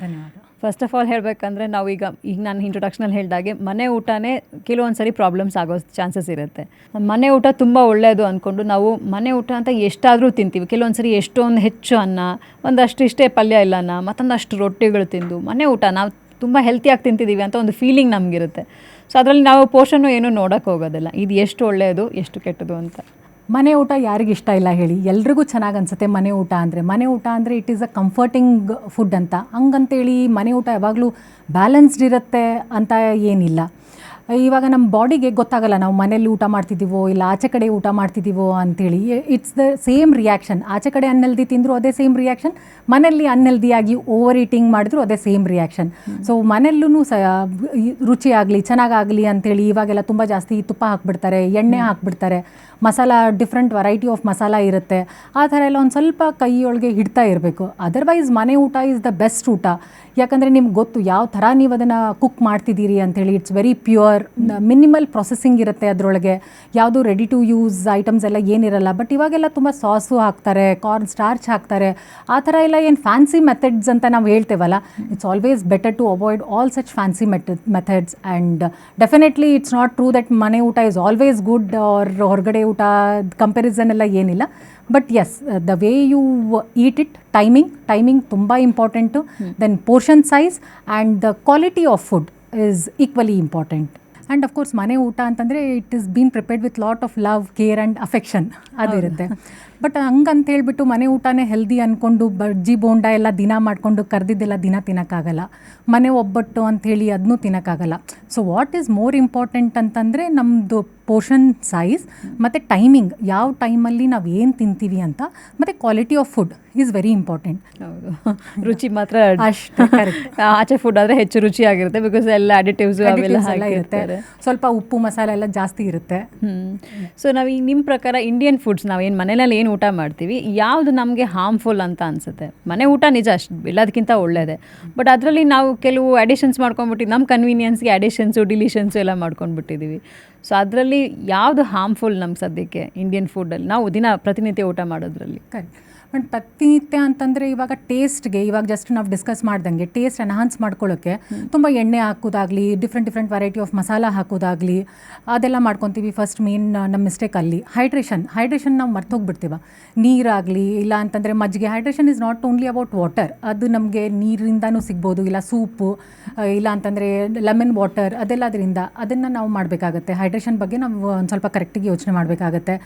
ಧನ್ಯವಾದ. First of all ಹೇಳಬೇಕಂದ್ರೆ ನಾವು ಈಗ ನಾನು ಇಂಟ್ರೊಡಕ್ಷನಲ್ಲಿ ಹೇಳಿದಾಗೆ ಮನೆ ಊಟನೇ ಕೆಲವೊಂದು ಸರಿ ಪ್ರಾಬ್ಲಮ್ಸ್ ಆಗೋ ಚಾನ್ಸಸ್ ಇರುತ್ತೆ. ಮನೆ ಊಟ ತುಂಬ ಒಳ್ಳೆಯದು ಅಂದ್ಕೊಂಡು ನಾವು ಮನೆ ಊಟ ಅಂತ ಎಷ್ಟಾದರೂ ತಿಂತೀವಿ. ಕೆಲವೊಂದು ಸರಿ ಎಷ್ಟೊಂದು ಹೆಚ್ಚು ಅನ್ನ, ಒಂದಷ್ಟು ಇಷ್ಟೇ ಪಲ್ಯ ಇಲ್ಲ ಅನ್ನ, ಮತ್ತೊಂದಷ್ಟು ರೊಟ್ಟಿಗಳು ತಿಂದು ಮನೆ ಊಟ ನಾವು ತುಂಬ ಹೆಲ್ತಿಯಾಗಿ ತಿಂತಿದ್ದೀವಿ ಅಂತ ಒಂದು ಫೀಲಿಂಗ್ ನಮಗಿರುತ್ತೆ. ಸೊ ಅದರಲ್ಲಿ ನಾವು ಪೋಷನ್ನು ಏನೂ ನೋಡೋಕ್ಕೆ ಹೋಗೋದಿಲ್ಲ, ಇದು ಎಷ್ಟು ಒಳ್ಳೆಯದು ಎಷ್ಟು ಕೆಟ್ಟದು ಅಂತ. ಮನೆ ಊಟ ಯಾರಿಗೆ ಇಷ್ಟ ಇಲ್ಲ ಹೇಳಿ, ಎಲ್ರಿಗೂ ಚೆನ್ನಾಗಿ ಅನಿಸುತ್ತೆ ಮನೆ ಊಟ ಅಂದರೆ. ಮನೆ ಊಟ ಅಂದರೆ it is a comforting food ಅಂತ. ಹಂಗಂತೇಳಿ ಮನೆ ಊಟ ಯಾವಾಗಲೂ ಬ್ಯಾಲೆನ್ಸ್ಡ್ ಇರುತ್ತೆ ಅಂತ ಏನಿಲ್ಲ. ಇವಾಗ ನಮ್ಮ ಬಾಡಿಗೆ ಗೊತ್ತಾಗಲ್ಲ ನಾವು ಮನೇಲಿ ಊಟ ಮಾಡ್ತಿದ್ದೀವೋ ಇಲ್ಲ ಆಚೆ ಕಡೆ ಊಟ ಮಾಡ್ತಿದ್ದೀವೋ ಅಂಥೇಳಿ. It's the same reaction. ಆಚೆ ಕಡೆ ಅನ್ಹೆಲ್ದಿ ತಿಂದರೂ ಅದೇ ಸೇಮ್ ರಿಯಾಕ್ಷನ್, ಮನೆಯಲ್ಲಿ ಅನ್ಹೆಲ್ದಿಯಾಗಿ ಓವರ್ ಈಟಿಂಗ್ ಮಾಡಿದ್ರು ಅದೇ ಸೇಮ್ ರಿಯಾಕ್ಷನ್. ಸೊ ಮನೆಯಲ್ಲೂ ರುಚಿಯಾಗಲಿ ಚೆನ್ನಾಗಾಗಲಿ ಅಂಥೇಳಿ ಇವಾಗೆಲ್ಲ ತುಂಬ ಜಾಸ್ತಿ ತುಪ್ಪ ಹಾಕ್ಬಿಡ್ತಾರೆ, ಎಣ್ಣೆ ಹಾಕ್ಬಿಡ್ತಾರೆ, masala different variety of masala ಇರುತ್ತೆ. ಆ ಥರ ಎಲ್ಲ ಒಂದು ಸ್ವಲ್ಪ ಕೈಯೊಳಗೆ ಹಿಡ್ತಾ ಇರಬೇಕು. ಅದರ್ವೈಸ್ ಮನೆ ಊಟ ಈಸ್ ದ ಬೆಸ್ಟ್ ಊಟ. ಯಾಕಂದರೆ ನಿಮ್ಗೆ ಗೊತ್ತು ಯಾವ ಥರ ನೀವು ಅದನ್ನು ಕುಕ್ ಮಾಡ್ತಿದ್ದೀರಿ ಅಂಥೇಳಿ. It's very pure, minimal processing ಇರುತ್ತೆ ಅದರೊಳಗೆ. ಯಾವುದು ರೆಡಿ ಟು ಯೂಸ್ ಐಟಮ್ಸ್ ಎಲ್ಲ ಏನಿರಲ್ಲ. ಬಟ್ ಇವಾಗೆಲ್ಲ ತುಂಬ ಸಾಸು ಹಾಕ್ತಾರೆ, ಕಾರ್ನ್ ಸ್ಟಾರ್ಚ್ ಹಾಕ್ತಾರೆ. ಆ ಥರ ಎಲ್ಲ ಏನು ಫ್ಯಾನ್ಸಿ ಮೆಥಡ್ಸ್ ಅಂತ ನಾವು ಹೇಳ್ತೇವಲ್ಲ, it's always better to avoid all such fancy methods. And definitely it's not true that ಮನೆ ಊಟ ಇಸ್ ಆಲ್ವೇಸ್ ಗುಡ್ ಆರ್ ಹೊರಗಡೆ ಊಟ ಕಂಪ್ಯಾರಿಸನ್ ಎಲ್ಲ ಏನಿಲ್ಲ. But yes, the way you eat it, timing ತುಂಬ important. Then portion size and the quality of food is equally important. And of course ಮನೆ ಊಟ ಅಂತಂದರೆ it is been prepared with lot of love, care and affection ಅದಿರುತ್ತೆ. But ಹಂಗಂತ ಹೇಳ್ಬಿಟ್ಟು ಮನೆ ಊಟನೇ healthy ಅಂದ್ಕೊಂಡು ಬಜ್ಜಿ ಬೋಂಡ ಎಲ್ಲ ದಿನ ಮಾಡಿಕೊಂಡು ಕರೆದಿದ್ದೆಲ್ಲ ದಿನ ತಿನ್ನೋಕ್ಕಾಗಲ್ಲ. ಮನೆ ಒಬ್ಬಟ್ಟು ಅಂಥೇಳಿ ಅದನ್ನೂ ತಿನ್ನೋಕ್ಕಾಗಲ್ಲ. So what is more important ಅಂತಂದರೆ ನಮ್ಮದು ಪೋರ್ಷನ್ ಸೈಜ್ ಮತ್ತು ಟೈಮಿಂಗ್, ಯಾವ ಟೈಮಲ್ಲಿ ನಾವು ಏನು ತಿಂತೀವಿ ಅಂತ, ಮತ್ತು quality of food is very important. ಹೌದು, ರುಚಿ ಮಾತ್ರ ಅಷ್ಟೇ ಕರೆಕ್ಟ್. ಆಚೆ ಫುಡ್ ಆದರೆ ಹೆಚ್ಚು ರುಚಿಯಾಗಿರುತ್ತೆ, ಬಿಕಾಸ್ ಎಲ್ಲ ಅಡಿಟಿವ್ಸು ಅವೆಲ್ಲ ಇರುತ್ತೆ, ಸ್ವಲ್ಪ ಉಪ್ಪು ಮಸಾಲೆ ಎಲ್ಲ ಜಾಸ್ತಿ ಇರುತ್ತೆ. ಸೊ ನಾವು ಈಗ ನಿಮ್ಮ ಪ್ರಕಾರ ಇಂಡಿಯನ್ ಫುಡ್ಸ್ ನಾವೇನು ಮನೆಯಲ್ಲಿ ಏನು ಊಟ ಮಾಡ್ತೀವಿ ಯಾವುದು ನಮಗೆ ಹಾರ್ಮ್ಫುಲ್ ಅಂತ ಅನಿಸುತ್ತೆ? ಮನೆ ಊಟ ನಿಜ ಅಷ್ಟು ಎಲ್ಲದಕ್ಕಿಂತ ಒಳ್ಳೆಯದೇ, ಬಟ್ ಅದರಲ್ಲಿ ನಾವು ಕೆಲವು ಅಡಿಷನ್ಸ್ ಮಾಡ್ಕೊಂಡ್ಬಿಟ್ಟು ನಮ್ಮ ಕನ್ವೀನಿಯನ್ಸ್ಗೆ ಅಡಿಷನ್ಸು ಡಿಲಿಷನ್ಸು ಎಲ್ಲ ಮಾಡ್ಕೊಂಡ್ಬಿಟ್ಟಿದ್ದೀವಿ. ಸೊ ಅದರಲ್ಲಿ ಯಾವುದು ಹಾರ್ಮ್ಫುಲ್ ನಮ್ಗೆ ಸದ್ಯಕ್ಕೆ ಇಂಡಿಯನ್ ಫುಡ್ಡಲ್ಲಿ ನಾವು ಪ್ರತಿನಿತ್ಯ ಊಟ ಮಾಡೋದ್ರಲ್ಲಿ? ಕರೆಕ್ಟ್. ಬಟ್ ಪ್ರತಿನಿತ್ಯ ಅಂತಂದರೆ ಇವಾಗ ಟೇಸ್ಟ್ಗೆ, ಇವಾಗ ಜಸ್ಟ್ ನಾವು ಡಿಸ್ಕಸ್ ಮಾಡ್ದಂಗೆ ಟೇಸ್ಟ್ ಎನ್ಹಾನ್ಸ್ ಮಾಡ್ಕೊಳ್ಳೋಕ್ಕೆ ತುಂಬ ಎಣ್ಣೆ ಹಾಕೋದಾಗಲಿ, ಡಿಫ್ರೆಂಟ್ ವೆರೈಟಿ ಆಫ್ ಮಸಾಲ ಹಾಕೋದಾಗಲಿ ಅದೆಲ್ಲ ಮಾಡ್ಕೊತೀವಿ. ಫಸ್ಟ್ ಮೇನ್ ನಮ್ಮ ಮಿಸ್ಟೇಕ್ ಅಲ್ಲಿ ಹೈಡ್ರೇಷನ್ ನಾವು ಮರ್ತೋಗ್ಬಿಡ್ತೀವ. ನೀರಾಗಲಿ ಇಲ್ಲ ಅಂತಂದರೆ ಮಜ್ಜಿಗೆ. Hydration is not only about water, ಅದು ನಮಗೆ ನೀರಿಂದನೂ ಸಿಗ್ಬೋದು, ಇಲ್ಲ ಸೂಪು, ಇಲ್ಲ ಅಂತಂದರೆ ಲೆಮನ್ ವಾಟರ್, ಅದನ್ನು ನಾವು ಮಾಡಬೇಕಾಗತ್ತೆ. ಹೈಡ್ರೇಷನ್ ಬಗ್ಗೆ ನಾವು ಒಂದು ಸ್ವಲ್ಪ ಕರೆಕ್ಟಾಗಿ ಯೋಚನೆ ಮಾಡಬೇಕಾಗತ್ತೆ.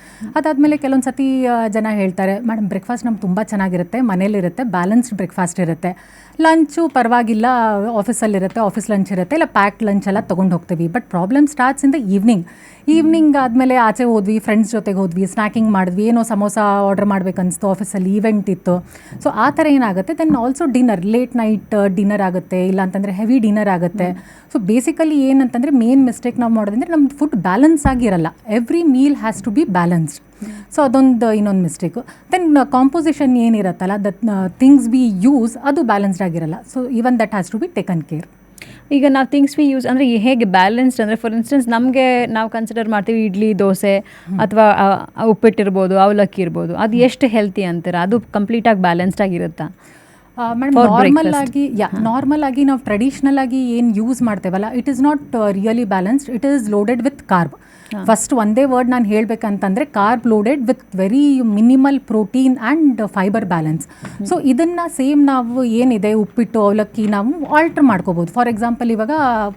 ಅದಾದಮೇಲೆ ಕೆಲವೊಂದು ಸತಿ ಜನ ಹೇಳ್ತಾರೆ, ಮೇಡಮ್ ಬ್ರೇಕ್ಫಾಸ್ಟ್ ತುಂಬ ಚೆನ್ನಾಗಿರುತ್ತೆ, ಮನೇಲಿರುತ್ತೆ, ಬ್ಯಾಲೆನ್ಸ್ಡ್ ಬ್ರೇಕ್ಫಾಸ್ಟ್ ಇರುತ್ತೆ. ಲಂಚು ಪರವಾಗಿಲ್ಲ, ಆಫೀಸಲ್ಲಿರುತ್ತೆ, ಆಫೀಸ್ ಲಂಚ್ ಇರುತ್ತೆ, ಇಲ್ಲ ಪ್ಯಾಕ್ಡ್ ಲಂಚ್ ಎಲ್ಲ ತೊಗೊಂಡು ಹೋಗ್ತೀವಿ. But problem starts in the evening ಆದಮೇಲೆ ಆಚೆ ಹೋದ್ವಿ, ಫ್ರೆಂಡ್ಸ್ ಜೊತೆಗೆ ಹೋದ್ವಿ, ಸ್ನ್ಯಾಕಿಂಗ್ ಮಾಡಿದ್ವಿ, ಏನೋ ಸಮೋಸ ಆರ್ಡರ್ ಮಾಡ್ಬೇಕನ್ನಿಸ್ತು, ಆಫೀಸಲ್ಲಿ ಈವೆಂಟ್ ಇತ್ತು. ಸೊ ಆ ಥರ ಏನಾಗುತ್ತೆ. Then also dinner, late night dinner ಆಗುತ್ತೆ, ಇಲ್ಲ ಅಂತಂದರೆ ಹೆವಿ ಡಿನ್ನರ್ ಆಗುತ್ತೆ. ಸೊ ಬೇಸಿಕಲಿ ಏನಂತಂದರೆ ಮೇನ್ ಮಿಸ್ಟೇಕ್ ನಾವು ಮಾಡೋದಂದರೆ ನಮ್ಮದು ಫುಡ್ ಬ್ಯಾಲೆನ್ಸ್ ಆಗಿರಲ್ಲ. Every meal has to be balanced. So ಅದೊಂದು ಇನ್ನೊಂದು ಮಿಸ್ಟೇಕು. ದೆನ್ ಕಾಂಪೋಸಿಷನ್ ಏನಿರುತ್ತಲ್ಲ, ಥಿಂಗ್ಸ್ ವಿ ಯೂಸ್ ಅದು ಬ್ಯಾಲೆನ್ಸ್ಡ್ ಆಗಿರಲ್ಲ. So even that has to be taken care. ಈಗ ನಾವು ಥಿಂಗ್ಸ್ ವಿ ಯೂಸ್ ಅಂದರೆ ಹೇಗೆ ಬ್ಯಾಲೆನ್ಸ್ಡ್ ಅಂದರೆ, ಫಾರ್ ಇನ್ಸ್ಟೆನ್ಸ್ ನಮಗೆ ನಾವು ಕನ್ಸಿಡರ್ ಮಾಡ್ತೀವಿ ಇಡ್ಲಿ, ದೋಸೆ ಅಥವಾ ಉಪ್ಪಿಟ್ಟಿರ್ಬೋದು, ಅವಲಕ್ಕಿ ಇರ್ಬೋದು, ಅದು ಎಷ್ಟು ಹೆಲ್ತಿ ಅಂತೀರ? ಅದು ಕಂಪ್ಲೀಟಾಗಿ ಬ್ಯಾಲೆನ್ಸ್ಡ್ ಆಗಿರುತ್ತಾ? ಮೇಡಮ್ ನಾರ್ಮಲ್ ಆಗಿ ನಾವು ಟ್ರೆಡಿಷ್ನಲ್ ಆಗಿ ಏನು ಯೂಸ್ ಮಾಡ್ತೇವಲ್ಲ, it is not really balanced. It is loaded with carb. First ಒಂದೇ ವರ್ಡ್ ನಾನು ಹೇಳಬೇಕಂತಂದರೆ carb loaded with very minimal protein and fibre balance. So ಇದನ್ನು ಸೇಮ್ ನಾವು ಏನಿದೆ ಉಪ್ಪಿಟ್ಟು, ಅವಲಕ್ಕಿ ನಾವು ಆಲ್ಟರ್ ಮಾಡ್ಕೋಬೋದು. ಫಾರ್ ಎಕ್ಸಾಂಪಲ್ ಇವಾಗ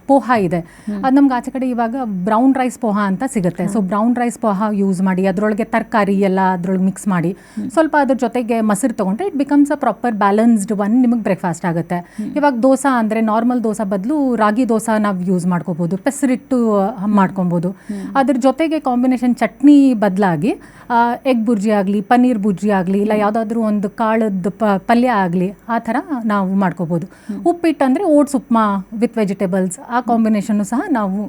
ಪೋಹ ಇದೆ, ಅದು ನಮ್ಗೆ ಆಚೆ ಕಡೆ ಇವಾಗ ಬ್ರೌನ್ ರೈಸ್ ಪೋಹ ಅಂತ ಸಿಗುತ್ತೆ. So brown rice poha use ಮಾಡಿ ಅದರೊಳಗೆ ತರಕಾರಿ ಎಲ್ಲ ಅದ್ರೊಳಗೆ ಮಿಕ್ಸ್ ಮಾಡಿ ಸ್ವಲ್ಪ ಅದ್ರ ಜೊತೆಗೆ ಮೊಸರು ತೊಗೊಂಡ್ರೆ it becomes a proper balanced one, ನಿಮಗೆ ಬ್ರೇಕ್ಫಾಸ್ಟ್ ಆಗುತ್ತೆ. ಇವಾಗ ದೋಸೆ ಅಂದರೆ ನಾರ್ಮಲ್ ದೋಸೆ ಬದಲು ರಾಗಿ ದೋಸೆ ನಾವು ಯೂಸ್ ಮಾಡ್ಕೋಬೋದು, ಪೆಸರಿಟ್ಟು ಮಾಡ್ಕೊಬೋದು. ಅದ್ರ ಜೊತೆಗೆ ಕಾಂಬಿನೇಷನ್ ಚಟ್ನಿ ಬದಲಾಗಿ ಎಗ್ ಬುರ್ಜಿ ಆಗಲಿ, ಪನ್ನೀರ್ ಬುರ್ಜಿ ಆಗಲಿ, ಇಲ್ಲ ಯಾವುದಾದ್ರೂ ಒಂದು ಕಾಳದ್ದು ಪಲ್ಯ ಆಗಲಿ, ಆ ಥರ ನಾವು ಮಾಡ್ಕೋಬೋದು. ಉಪ್ಪಿಟ್ಟು ಅಂದರೆ ಓಟ್ಸ್ ಉಪ್ಮಾ ವಿತ್ ವೆಜಿಟೇಬಲ್ಸ್, ಆ ಕಾಂಬಿನೇಷನ್ನು ಸಹ ನಾವು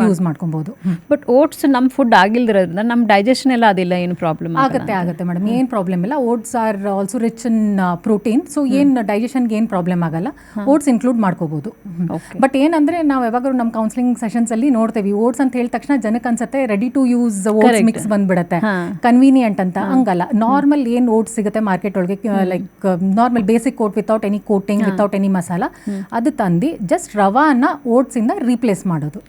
ಯೂಸ್ ಮಾಡ್ಕೊಬೋದು. ಬಟ್ ಓಟ್ಸ್ ನಮ್ಮ ಫುಡ್ ಆಗಿಲ್ದಿರೋದ್ರಿಂದ ನಮ್ಮ ಡೈಜೆಷನ್ ಎಲ್ಲ ಅದಿಲ್ಲ, ಏನು ಪ್ರಾಬ್ಲಮ್ ಆಗುತ್ತೆ ಮೇಡಮ್, ಏನು ಪ್ರಾಬ್ಲಮ್ ಇಲ್ಲ. Oats are also rich in protein, so ಏನು ಡೈಜೆಷನ್ಗೆ ಏನು ಪ್ರಾಬ್ಲಮ್ ಆಗಲ್ಲ. ಓಟ್ಸ್ ಇನ್ಕ್ಲೂಡ್ ಮಾಡ್ಕೋಬೋದು. ಬಟ್ ಏನಂದ್ರೆ ನಾವು ಯಾವಾಗಲೂ ನಮ್ಮ ಕೌನ್ಸಿಲಿಂಗ್ ಸೆಷನ್ಸ್ ಅಲ್ಲಿ ನೋಡ್ತೇವೆ, ಓಟ್ಸ್ ಅಂತ ಹೇಳಿದ ತಕ್ಷಣ ಜನಕ್ಕೆ ಅನ್ಸುತ್ತೆ ready to use oats mix ಬಂದ್ಬಿಡುತ್ತೆ, ಕನ್ವೀನಿಯಂಟ್ ಅಂತ. ಹಂಗಲ್ಲ, ನಾರ್ಮಲ್ ಏನು ಓಟ್ಸ್ ಸಿಗುತ್ತೆ ಮಾರ್ಕೆಟ್ ಒಳಗೆ, like normal basic oat without any coating, without any masala, ಅದು ತಂದು ಜಸ್ಟ್ ರವಾನ ಓಟ್ಸ್ ಇಂದ ರೀಪ್ಲೇಸ್ ಮಾಡೋದು.